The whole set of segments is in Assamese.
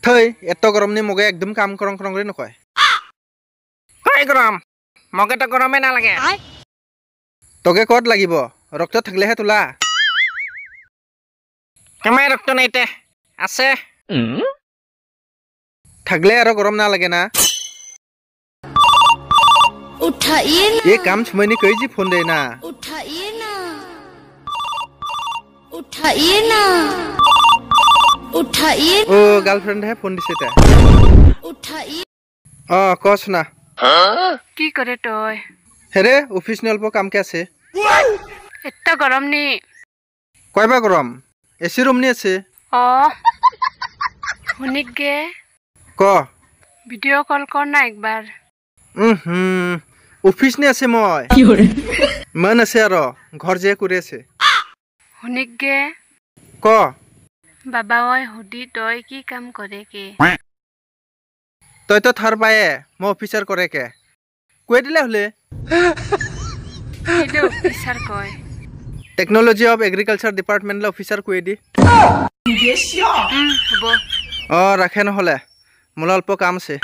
থৈ এত গৰম নি মগে একদম কাম কৰং কৰং কৰি নকয় কই গৰম মগে তো গৰমে নালাগে তোকে কত লাগিব ৰক্ত থাকলেহে তোলা কেমাই ৰক্ত নাইতে আছে থাকলে আৰু গৰম না লাগে না उठाइए ना ये काम छुमैनी कई जी फोन देना उठाइए ना उठाइए ना उठाइए ओ गर्लफ्रेंड है फोन दिसे ते उठाइए कस ना কি কৰে তই হেৰে অফিস নে অল্প কাম কে আছে এত গৰম নি কয়বা গৰম এসি ৰুম নি আছে অ শুনিক গে ক ভিডিও কল কৰ না একবাৰ অফিস নে আছে মই মান আছে আৰু ঘর যে করে আছে শুনিক গে ক বাবা ঐ হুদি তই কি কাম কৰে কে তই তো থার পায়ে মই অফিসার করে কে কই দিলে হলে কিলো অফিসার কয় technology of agriculture department officer কই দি হ'ব রাখে নহলে মোলা অল্প কাম আছে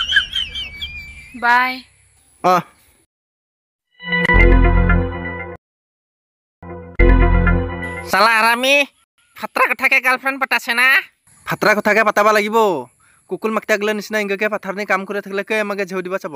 বাই সালা আরামি ফাত্রা কথাকে গার্লফ্রেন্ড পটাছে না ফাত্রা কথাকে পাতাবা লাগিব কুকুল মাকতা গলে নিচিনা ইংগকে পাথারনি কাম করে থাকলে কে আমাকে ঝেউ দিবা চাব